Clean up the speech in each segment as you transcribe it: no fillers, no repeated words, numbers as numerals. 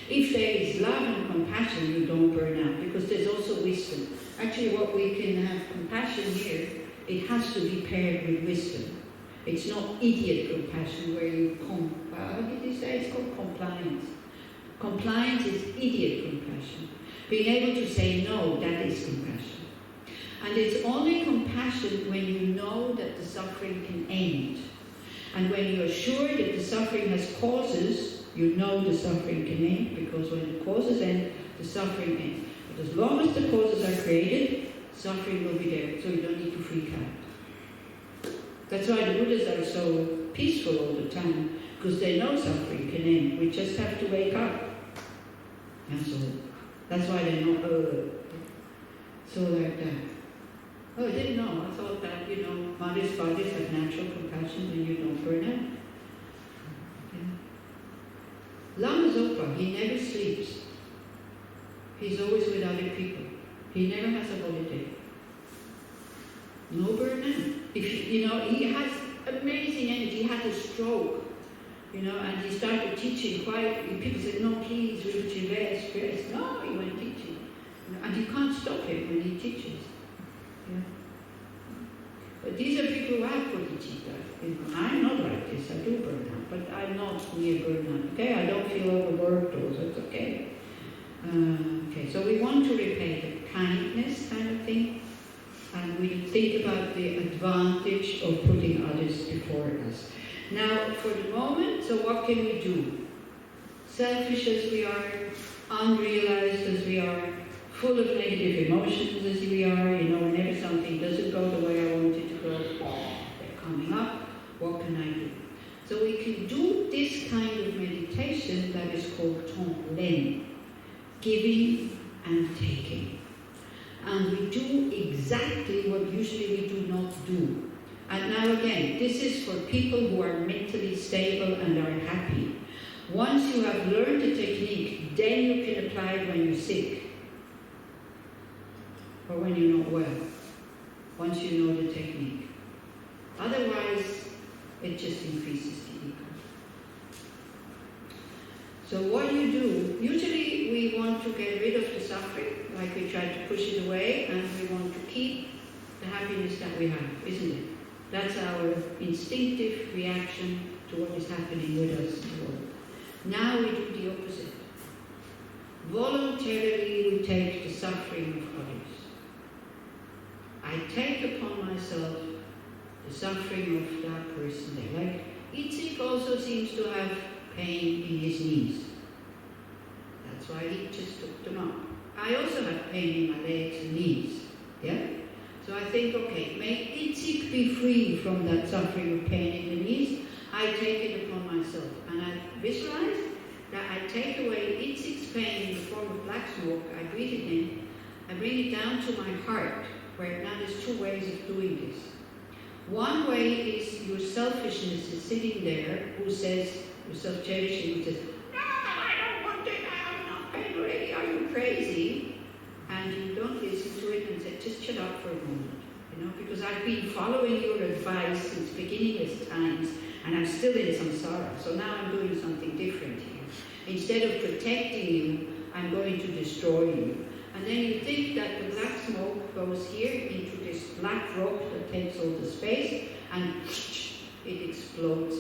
If there is love and compassion, you don't burn out, because there's also wisdom. Actually, what we can have compassion here, it has to be paired with wisdom. It's not idiot compassion where you how did you say? It's called compliance. Compliance is idiot compassion. Being able to say no, that is compassion. And it's only compassion when you know that the suffering can end. And when you're sure that the suffering has causes, you know the suffering can end, because when the causes end, the suffering ends. But as long as the causes are created, suffering will be there, so you don't need to freak out. That's why the Buddhas are so peaceful all the time, because they know suffering can end. We just have to wake up. That's all. That's why they're not, so like that. Oh, I didn't know. I thought that, mothers, fathers have natural compassion and you don't burn out. Lama Zopa, he never sleeps. He's always with other people. He never has a holiday. No burnout. He has amazing energy. He had a stroke, and he started teaching quite. People said, "No, please, Rinpoche, rest." No, he went teaching, and you can't stop him when he teaches. Yeah. But these are people who have bodhicitta. I'm not like this. I do burn out, but I'm not near burnout. Okay, I don't feel overworked, so it's okay. Okay, so we want to repay the kindness kind of thing, and we think about the advantage of putting others before us. Now, for the moment, so what can we do? Selfish as we are, unrealized as we are, full of negative emotions as we are, whenever something doesn't go the way I want it to go, they're coming up, what can I do? So we can do this kind of meditation that is called Tonglen, giving and taking. And we do exactly what usually we do not do. And now again, this is for people who are mentally stable and are happy. Once you have learned the technique, then you can apply it when you're sick. Or when you're not well, once you know the technique. Otherwise, it just increases the ego. So what you do, usually we want to get rid of the suffering, like we try to push it away, and we want to keep the happiness that we have, isn't it? That's our instinctive reaction to what is happening with us in the world. Now we do the opposite. Voluntarily we take the suffering of others. I take upon myself the suffering of that person there. Like Itzik also seems to have pain in his knees. That's why he just took them up. I also have pain in my legs and knees. Yeah? So I think, okay, may Itzik be free from that suffering of pain in the knees. I take it upon myself. And I visualize that I take away Itzik's pain in the form of black smoke. I breathe it in. I bring it down to my heart. Where now there's two ways of doing this. One way is your selfishness is sitting there, who says, your self-cherishing, who says, "No, I don't want it, I'm not paid already, are you crazy?" And you don't listen to it and say, just shut up for a moment, because I've been following your advice since beginningless times, and I'm still in samsara, so now I'm doing something different here. Instead of protecting you, I'm going to destroy you. And then you think that the black smoke goes here into this black rock that takes all the space, and it explodes.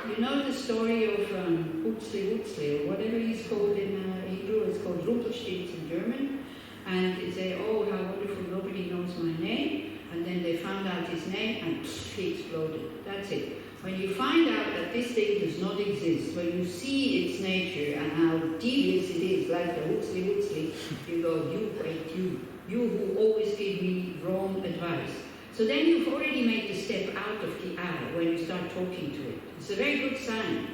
You know the story of Hutzli, or whatever he's called in Hebrew, it's called Rumpelstilz in German. And they say, oh, how wonderful, nobody knows my name. And then they found out his name, and he exploded. That's it. When you find out that this thing does not exist, when you see its nature and how devious it is, like the Hutzli, you go, you wait, you who always give me wrong advice. So then you've already made the step out of the eye when you start talking to it. It's a very good sign.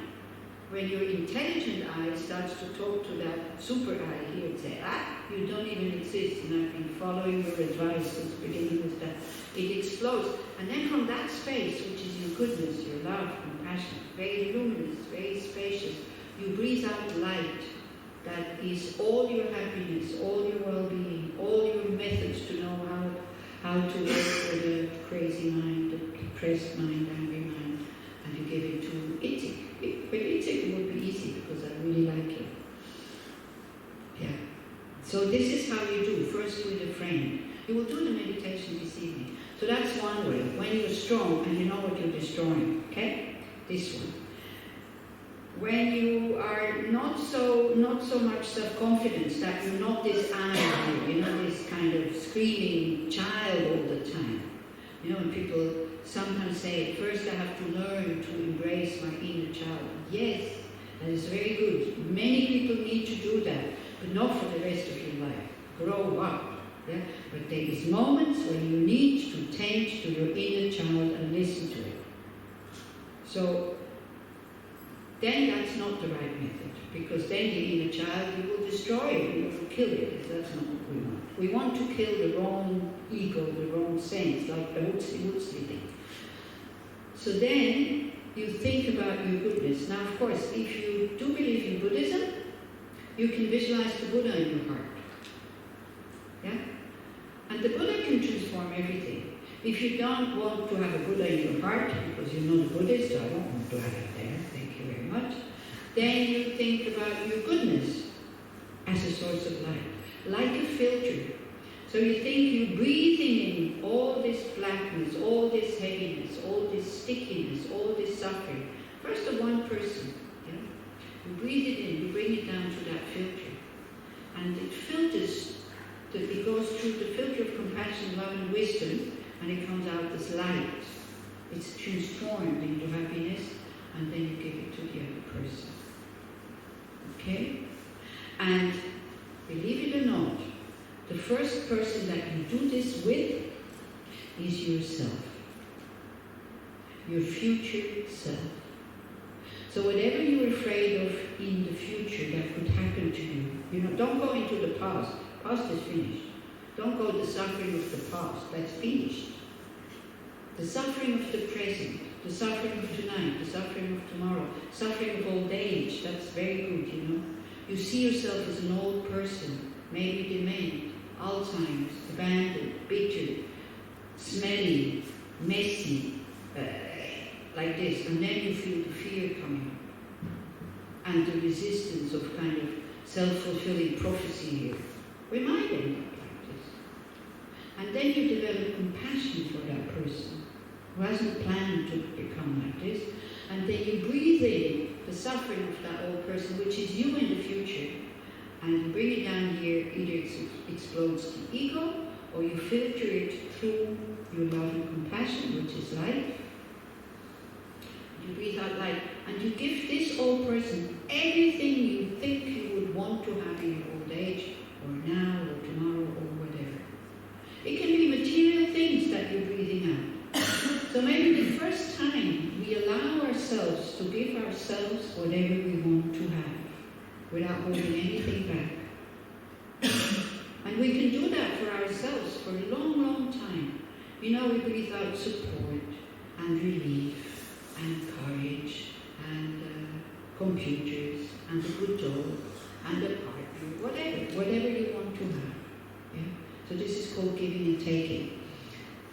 When your intelligent eye starts to talk to that super eye here and say, you don't even exist, and I've been following your advice since the beginning of that. It explodes. And then from that space, which is your goodness, your love, compassion, very luminous, very spacious, you breathe out light that is all your happiness, all your well-being, all your methods to know how to work with the crazy mind, the depressed mind, angry mind, and you give it to Itzik. With Itzik it would be easy because I really like him. So this is how you do, first with a friend. You will do the meditation this evening. So that's one way, when you're strong and you know what you're destroying, okay? This one. When you are not so much self-confidence, that you're not this animal, you know, this kind of screaming child all the time. You know, when people sometimes say, first I have to learn to embrace my inner child. Yes, that is very good. Many people need to do that, but not for the rest of your life. Grow up. Yeah? But there is moments when you need to tend to your inner child and listen to it. So then that's not the right method, because then the inner child, you will destroy it, you will kill it. That's not what we want. We want to kill the wrong ego, the wrong sense, like the Hutzli thing. So then you think about your goodness. Now, of course, if you do believe in Buddhism, you can visualize the Buddha in your heart. Yeah? And the Buddha can transform everything. If you don't want to have a Buddha in your heart, because you're not a Buddhist, so I don't want to have it there, thank you very much, then you think about your goodness as a source of light, like a filter. So you think you're breathing in all this blackness, all this heaviness, all this stickiness, all this suffering. First of one person, yeah? You breathe it in, you bring it down to that filter. And it filters, it goes through the filter of compassion, love and wisdom, and it comes out as light. It's transformed into happiness, and then you give it to the other person. Okay? And believe it or not, the first person that you do this with is yourself. Your future self. So whatever you're afraid of in the future that could happen to you, you know, don't go into the past. Past is finished. Don't go the suffering of the past. That's finished. The suffering of the present, the suffering of tonight, the suffering of tomorrow, suffering of old age, that's very good, you know. You see yourself as an old person, maybe dement, Alzheimer's, abandoned, bitter, smelly, messy, like this, and then you feel the fear coming and the resistance of kind of self-fulfilling prophecy here. We might end up like this. And then you develop compassion for that person who hasn't planned to become like this, and then you breathe in the suffering of that old person, which is you in the future, and you bring it down here. Either it explodes the ego, or you filter it through your love and compassion, which is light. You breathe out light, and you give this old person everything you think you would want to have in your old age, or now, or tomorrow, or whatever. It can be material things that you're breathing out. So maybe the first time we allow ourselves to give ourselves whatever we want to have, without holding anything back. And we can do that for ourselves for a long, long time. You know, we breathe out support, and relief, and courage, and computers, and a good job, and a partner, whatever you want to have. Yeah? So this is called giving and taking.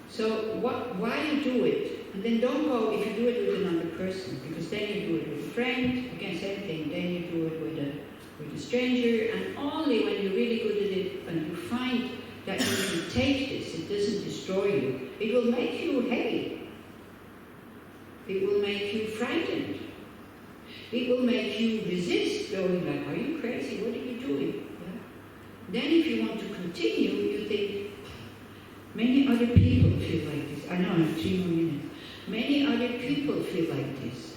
So why you do it, and then don't go, if you do it with another person, because then you do it with a friend, against everything, then you do it with a stranger, and only when you're really good at it, and you find that you can take this, it doesn't destroy you, it will make you heavy. It will make you frightened. It will make you resist, going like, are you crazy? What are you doing? Yeah? Then if you want to continue, you think, many other people feel like this. I know, I have 3 more minutes. Many other people feel like this.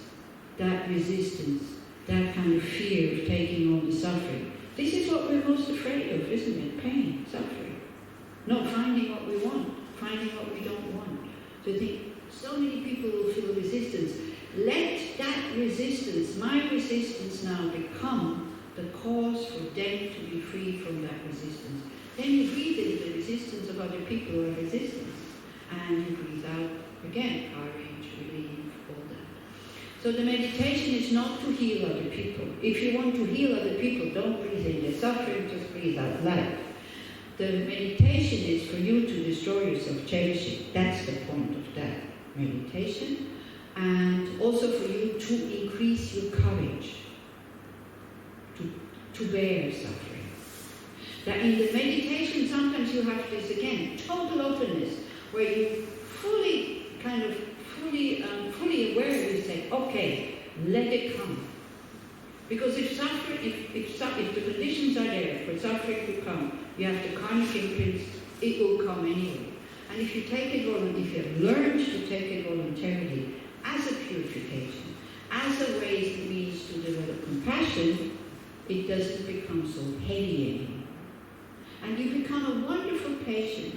That resistance, that kind of fear of taking on the suffering. This is what we're most afraid of, isn't it? Pain, suffering. Not finding what we want, finding what we don't want. So I think so many people will feel resistance. Let that resistance, my resistance now, become the cause for them to be free from that resistance. Then you breathe in the resistance of other people who have resistance. And you breathe out again, courage, relief, all that. So the meditation is not to heal other people. If you want to heal other people, don't breathe in their suffering, just breathe out light. The meditation is for you to destroy yourself, cherish it. That's the point of that meditation. And also for you to increase your courage to bear suffering. That in the meditation, sometimes you have this again, total openness, where you fully aware, you say, okay, let it come. Because if the conditions are there for suffering to come, you have the karmic imprints, it will come anyway. And if you take it if you learn to take it voluntarily, as a purification, as a means to develop compassion, it doesn't become so heavy anymore. And you become a wonderful patient.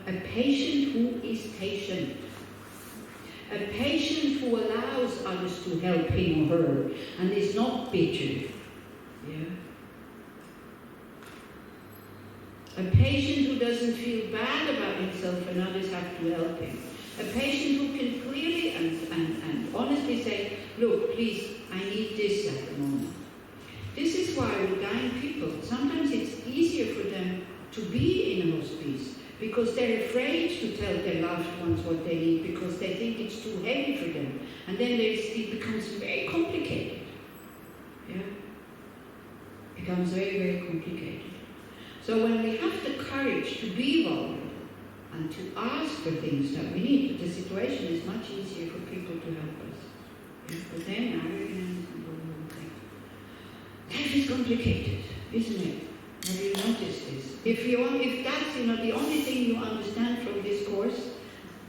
A patient who is patient. A patient who allows others to help him or her and is not bitter. Yeah. A patient who doesn't feel bad about himself when others have to help him. A patient who can clearly and honestly say, look, please, I need this at the moment. This is why with dying people, sometimes it's easier for them to be in a hospice because they're afraid to tell their loved ones what they need because they think it's too heavy for them. And then it becomes very complicated. Yeah? It becomes very, very complicated. So when we have the courage to be vulnerable and to ask for things that we need, the situation is much easier for people to help us. Yeah? But then arrogance and all the things. Life is complicated, isn't it? Have you noticed this? If that's the only thing you understand from this course,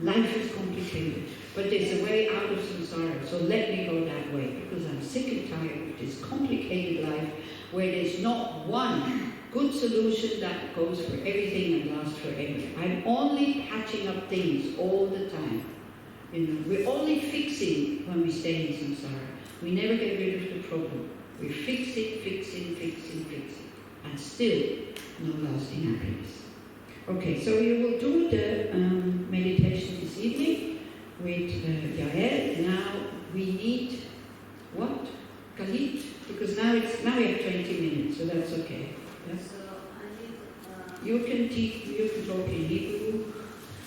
life is complicated. But there's a way out of samsara, so let me go that way, because I'm sick and tired of this complicated life where there's not one good solution that goes for everything and lasts forever. I'm only patching up things all the time. We're only fixing when we stay in samsara. We never get rid of the problem. We fix it, and still no lasting happiness. Okay, so we will do the meditation this evening with Yael. Now we need what? Galit? Because now we have 20 minutes, so that's okay. Yes? So I need. You can talk in Hebrew.